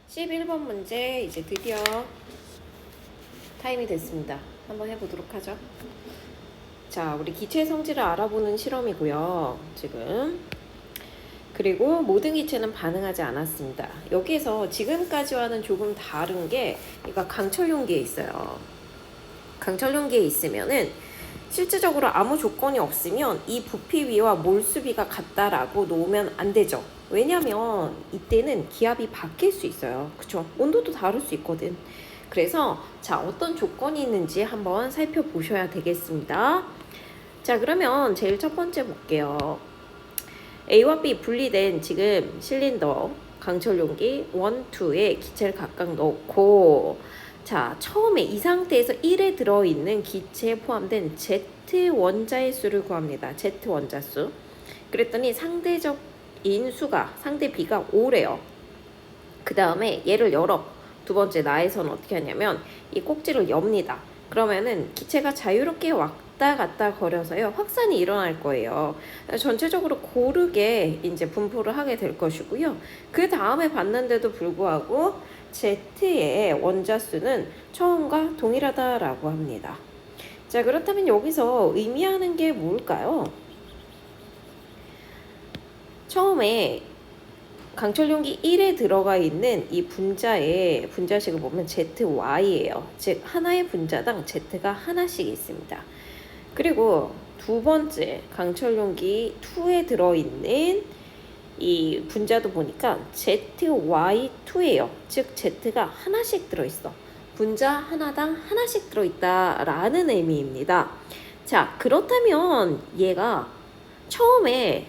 11번 문제 이제 드디어 타임이 됐습니다. 한번 해보도록 하죠. 자, 우리 기체 성질을 알아보는 실험이고요. 지금. 그리고 모든 기체는 반응하지 않았습니다. 여기에서 지금까지와는 조금 다른 게 얘가 강철 용기에 있어요. 강철 용기에 있으면은 실질적으로 아무 조건이 없으면 이 부피위와 몰수비가 같다라고 놓으면 안 되죠. 왜냐면 이때는 기압이 바뀔 수 있어요. 그쵸? 온도도 다를 수 있거든. 그래서 자, 어떤 조건이 있는지 한번 살펴보셔야 되겠습니다. 자, 그러면 제일 첫 번째 볼게요. A와 B 분리된 지금 실린더 강철 용기 1, 2에 기체를 각각 넣고, 자, 처음에 이 상태에서 1에 들어있는 기체에 포함된 Z 원자의 수를 구합니다. Z 원자 수. 그랬더니 상대적인 수가, 상대 B가 5래요. 그 다음에 얘를 열어. 두 번째 나에서는 어떻게 하냐면 이 꼭지를 엽니다. 그러면은 기체가 자유롭게 왔다 갔다 거려서요, 확산이 일어날 거예요. 전체적으로 고르게 이제 분포를 하게 될 것이고요. 그 다음에 봤는데도 불구하고 Z의 원자 수는 처음과 동일하다라고 합니다. 자, 그렇다면 여기서 의미하는 게 뭘까요? 처음에 강철 용기 1에 들어가 있는 이 분자의 분자식을 보면 ZY예요. 즉 하나의 분자당 Z가 하나씩 있습니다. 그리고 두 번째 강철 용기 2에 들어있는 이 분자도 보니까 ZY2예요. 즉 Z가 하나씩 들어있어. 분자 하나당 하나씩 들어있다라는 의미입니다. 자, 그렇다면 얘가 처음에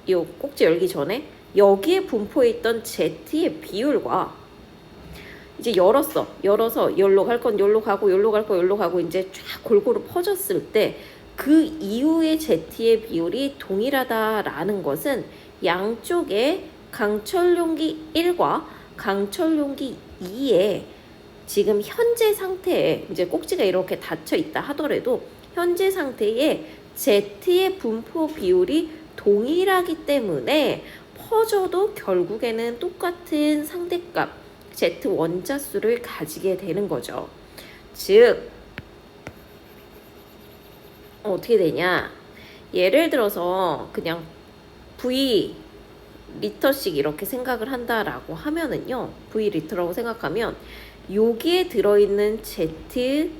이 꼭지 열기 전에 여기에 분포해 있던 Z의 비율과 이제 열어서 열로 갈 건 열로 가고 열로 갈 거 열로 가고 이제 쫙 골고루 퍼졌을 때 그 이후의 Z의 비율이 동일하다라는 것은 양쪽에 강철 용기 1과 강철 용기 2에 지금 현재 상태에 이제 꼭지가 이렇게 닫혀 있다 하더라도 현재 상태에 Z의 분포 비율이 동일하기 때문에 퍼져도 결국에는 똑같은 상대값 Z 원자수를 가지게 되는 거죠. 즉 어떻게 되냐, 예를 들어서 그냥 V 리터씩 이렇게 생각을 한다라고 하면은요, V 리터라고 생각하면 여기에 들어있는 Z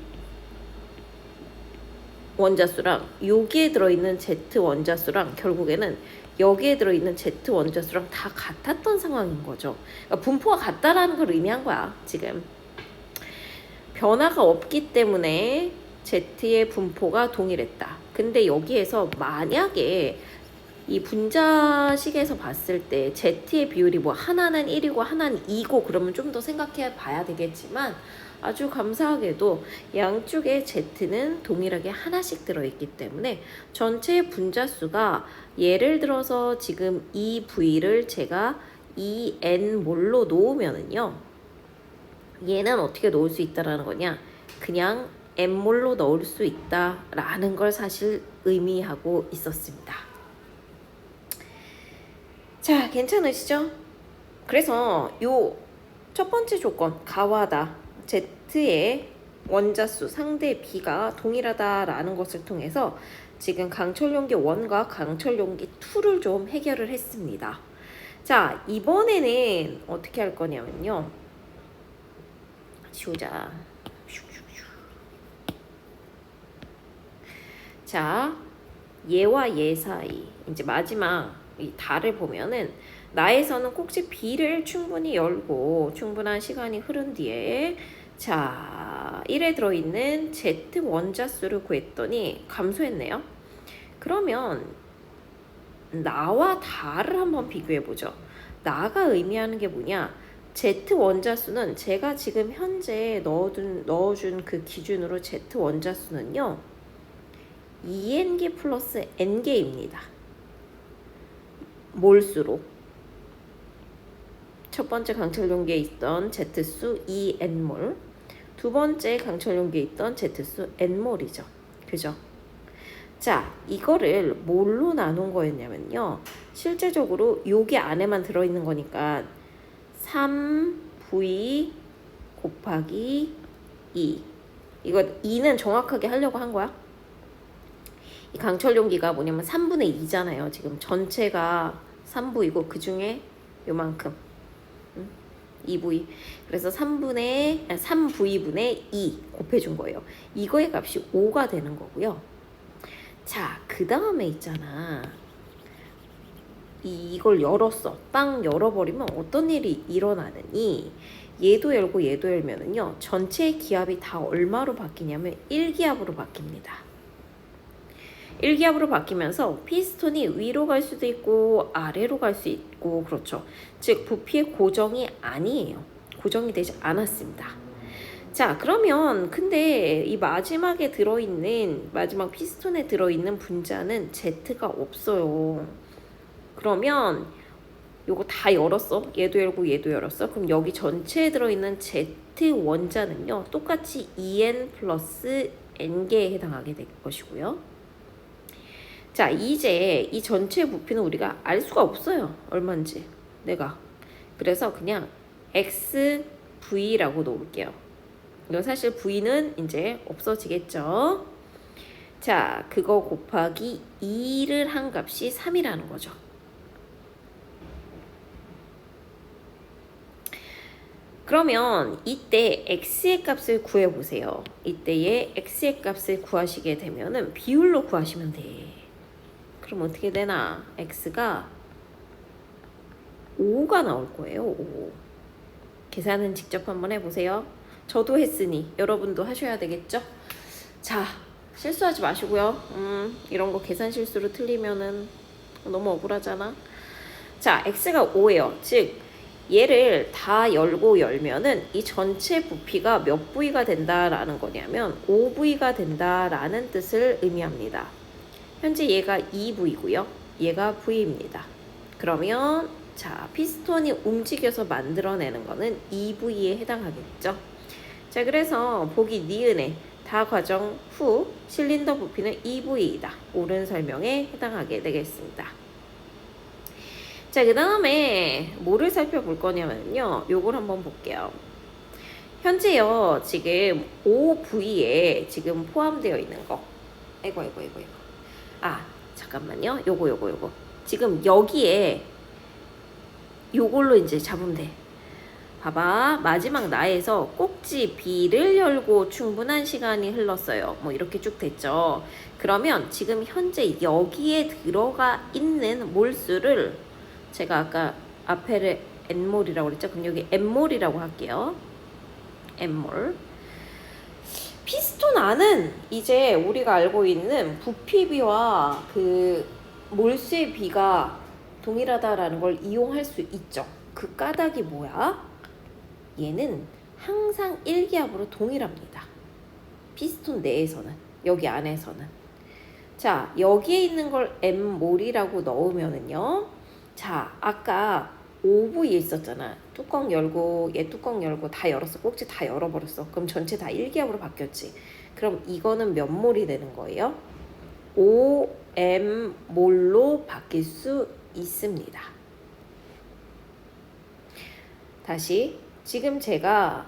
원자수랑 여기에 들어있는 Z 원자수랑 결국에는 여기에 들어있는 Z 원자수랑 다 같았던 상황인 거죠. 그러니까 분포가 같다라는 걸 의미한 거야. 지금 변화가 없기 때문에 Z의 분포가 동일했다. 근데 여기에서 만약에 이 분자식에서 봤을 때 Z의 비율이 뭐 하나는 1이고 하나는 2고 그러면 좀 더 생각해 봐야 되겠지만, 아주 감사하게도 양쪽에 Z는 동일하게 하나씩 들어있기 때문에 전체 분자수가, 예를 들어서 지금 이 V를 제가 2N몰로 놓으면은요, 얘는 어떻게 놓을 수 있다라는 거냐, 그냥 N몰로 넣을 수 있다라는 걸 사실 의미하고 있었습니다. 자, 괜찮으시죠? 그래서 요 첫 번째 조건, 가와다, Z의 원자수 상대 B가 동일하다라는 것을 통해서 지금 강철 용기 1과 강철 용기 2를 좀 해결을 했습니다. 자, 이번에는 어떻게 할 거냐면요, 지우자. 자, 얘와 얘 사이 이제 마지막 이 달을 보면은 나에서는 꼭지 B를 충분히 열고 충분한 시간이 흐른 뒤에, 자, 1에 들어있는 Z 원자수를 구했더니 감소했네요. 그러면 나와 달을 한번 비교해보죠. 나가 의미하는 게 뭐냐, Z 원자수는 제가 지금 현재 넣어준 그 기준으로 Z 원자수는요 2N개 플러스 N개입니다. 몰수로 첫 번째 강철 용기에 있던 Z수 2N몰, 두 번째 강철 용기에 있던 Z수 N몰이죠. 그죠? 자, 이거를 뭘로 나눈 거였냐면요, 실제적으로 여기 안에만 들어있는 거니까 3v 곱하기 2. 이거 2는 정확하게 하려고 한 거야. 이 강철 용기가 뭐냐면 3분의 2잖아요. 지금 전체가 3부이고 그 중에 요만큼 2V. 그래서 3V분의 2 곱해준 거예요. 이거의 값이 5가 되는 거고요. 자, 그 다음에 있잖아. 이걸 열었어. 빵 열어버리면 어떤 일이 일어나느니, 얘도 열고 얘도 열면은요, 전체 기압이 다 얼마로 바뀌냐면 1기압으로 바뀝니다. 1기압으로 바뀌면서 피스톤이 위로 갈 수도 있고 아래로 갈 수 있고, 그렇죠. 즉 부피의 고정이 아니에요. 고정이 되지 않았습니다. 자, 그러면 근데 이 마지막에 들어있는, 마지막 피스톤에 들어있는 분자는 Z가 없어요. 그러면 요거 다 열었어. 얘도 열고 얘도 열었어. 그럼 여기 전체에 들어있는 Z 원자는요, 똑같이 En 플러스 N개에 해당하게 될 것이고요. 자, 이제 이 전체 부피는 우리가 알 수가 없어요. 얼마인지 내가. 그래서 그냥 XV라고 놓을게요. 이거 사실 V는 이제 없어지겠죠. 자, 그거 곱하기 2를 한 값이 3이라는 거죠. 그러면 이때 x의 값을 구해보세요. 이때의 x의 값을 구하시게 되면은 비율로 구하시면 돼. 그럼 어떻게 되나? x가 5가 나올 거예요. 5. 계산은 직접 한번 해보세요. 저도 했으니 여러분도 하셔야 되겠죠? 자, 실수하지 마시고요. 이런 거 계산 실수로 틀리면은 너무 억울하잖아. 자, x가 5예요. 즉 얘를 다 열고 열면은 이 전체 부피가 몇 V가 된다라는 거냐면 5V가 된다라는 뜻을 의미합니다. 현재 얘가 2V고요. 얘가 V입니다. 그러면 자, 피스톤이 움직여서 만들어내는 거는 2V에 해당하겠죠. 자, 그래서 보기 니은에 다 과정 후 실린더 부피는 2V이다. 옳은 설명에 해당하게 되겠습니다. 자, 그 다음에 뭐를 살펴볼 거냐면요, 요걸 한번 볼게요. 현재요, 지금 5V에 지금 포함되어 있는 거. 아이고. 아, 잠깐만요. 요거. 지금 여기에 요걸로 이제 잡으면 돼. 봐봐. 마지막 나에서 꼭지 B를 열고 충분한 시간이 흘렀어요. 뭐 이렇게 쭉 됐죠. 그러면 지금 현재 여기에 들어가 있는 몰수를 제가 아까 앞에를 N몰이라고 그랬죠. 그럼 여기 N몰이라고 할게요. N몰. 피스톤 안은 이제 우리가 알고 있는 부피비와 그 몰수의 비가 동일하다라는 걸 이용할 수 있죠. 그 까닭이 뭐야? 얘는 항상 1기압으로 동일합니다. 피스톤 내에서는, 여기 안에서는. 자, 여기에 있는 걸 M몰이라고 넣으면은요, 자, 아까 5V에 있었잖아. 뚜껑 열고 얘 뚜껑 열고 다 열었어. 꼭지 다 열어버렸어. 그럼 전체 다 1기압으로 바뀌었지. 그럼 이거는 몇 몰이 되는 거예요? 5M몰로 바뀔 수 있습니다. 다시, 지금 제가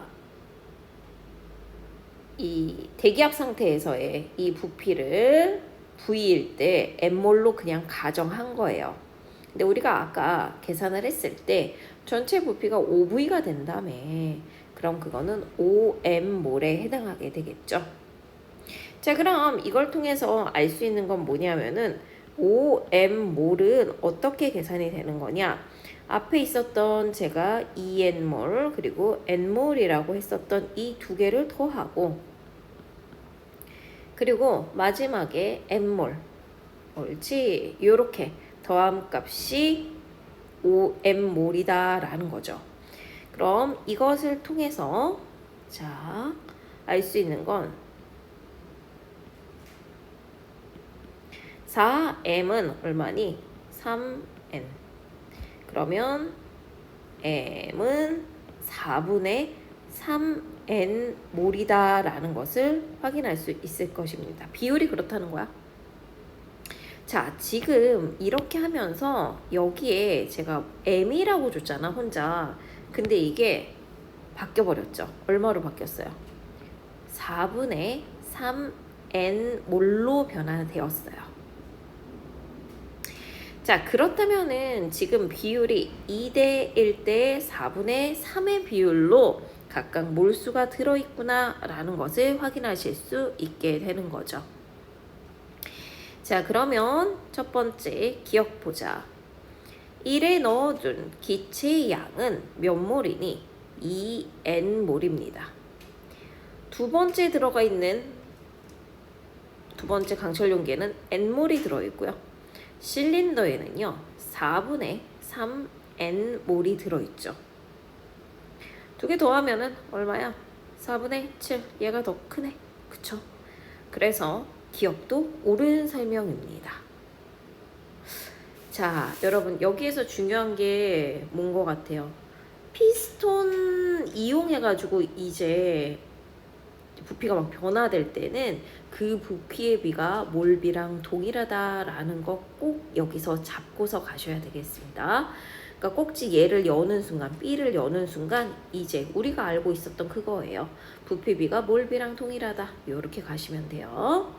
이 대기압 상태에서의 이 부피를 V일 때 M몰로 그냥 가정한 거예요. 근데 우리가 아까 계산을 했을 때 전체 부피가 5V가 된다며. 그럼 그거는 5M몰에 해당하게 되겠죠. 자, 그럼 이걸 통해서 알 수 있는 건 뭐냐면은 5M몰은 어떻게 계산이 되는 거냐? 앞에 있었던 제가 2N몰 그리고 N몰이라고 했었던 이 두 개를 더하고, 그리고 마지막에 M몰, 옳지? 요렇게 더함 값이 5M몰이다 라는 거죠. 그럼 이것을 통해서 자, 알 수 있는 건 4M은 얼마니? 3N. 그러면 M은 4분의 3N 몰이다 라는 것을 확인할 수 있을 것입니다. 비율이 그렇다는 거야. 자, 지금 이렇게 하면서 여기에 제가 m이라고 줬잖아, 혼자. 근데 이게 바뀌어버렸죠. 얼마로 바뀌었어요? 4분의 3n 몰로 변화되었어요. 자, 그렇다면은 지금 비율이 2대 1대 4분의 3의 비율로 각각 몰수가 들어있구나 라는 것을 확인하실 수 있게 되는 거죠. 자, 그러면 첫 번째 기억 보자. 1에 넣어둔 기체의 양은 몇 몰이니? 2n몰입니다. 두 번째 들어가 있는 두 번째 강철 용기에는 n몰이 들어있고요. 실린더에는요 4분의 3n몰이 들어있죠. 두 개 더하면은 얼마야? 4분의 7. 얘가 더 크네. 그쵸? 그래서 기억도 옳은 설명입니다. 자, 여러분 여기에서 중요한 게 뭔 것 같아요? 피스톤 이용해가지고 이제 부피가 막 변화될 때는 그 부피의 비가 몰비랑 동일하다라는 거 꼭 여기서 잡고서 가셔야 되겠습니다. 그러니까 꼭지 얘를 여는 순간, B를 여는 순간 이제 우리가 알고 있었던 그거예요. 부피비가 몰비랑 동일하다. 이렇게 가시면 돼요.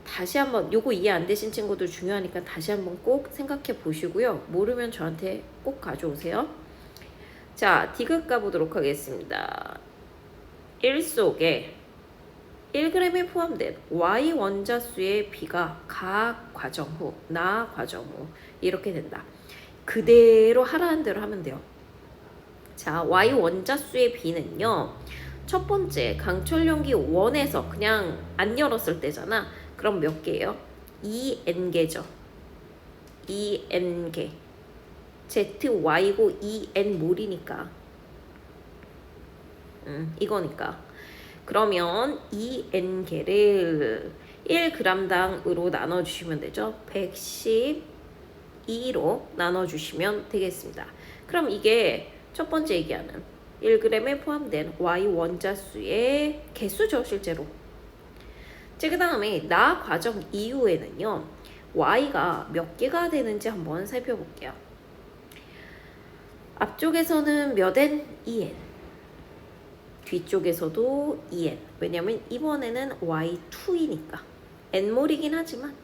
다시 한번 요거 이해 안 되신 친구들 중요하니까 다시 한번 꼭 생각해 보시고요. 모르면 저한테 꼭 가져오세요. 자, 디귿 가보도록 하겠습니다. 1 속에 1g에 포함된 Y 원자수의 비가 각 과정 후, 나 과정 후 이렇게 된다. 그대로 하라는 대로 하면 돼요. 자, Y 원자수의 비는요. 첫 번째 강철용기 1에서 그냥 안 열었을 때잖아. 그럼 몇 개예요? 2n개죠. 2n개. ZY고 2n몰이니까. 이거니까. 그러면 2n개를 1g당으로 나눠주시면 되죠. 112로 나눠주시면 되겠습니다. 그럼 이게 첫 번째 얘기하는 1g에 포함된 Y 원자수의 개수죠, 실제로. 그 다음에 나 과정 이후에는요. Y가 몇 개가 되는지 한번 살펴볼게요. 앞쪽에서는 몇 n? 2n. 뒤쪽에서도 2n. 왜냐면 이번에는 Y2이니까. n몰이긴 하지만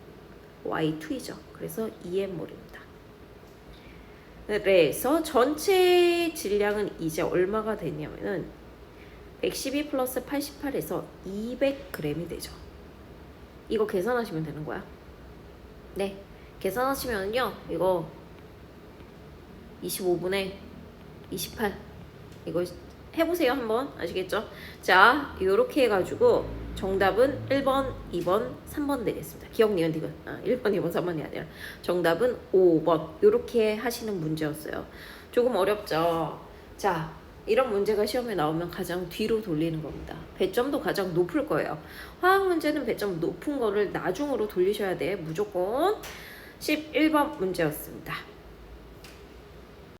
Y2이죠. 그래서 2n몰입니다. 그래서 전체 질량은 이제 얼마가 되냐면은 112 플러스 88에서 200g이 되죠. 이거 계산하시면 되는 거야. 네. 계산하시면요. 이거 25분의 28. 이거 해보세요 한번. 아시겠죠? 자, 요렇게 해가지고 정답은 1번, 2번, 3번 되겠습니다. 기억, 니은, 디귿. 1번, 2번, 3번이 아니라 정답은 5번. 요렇게 하시는 문제였어요. 조금 어렵죠? 자, 이런 문제가 시험에 나오면 가장 뒤로 돌리는 겁니다. 배점도 가장 높을 거예요. 화학 문제는 배점 높은 거를 나중으로 돌리셔야 돼. 무조건. 11번 문제였습니다.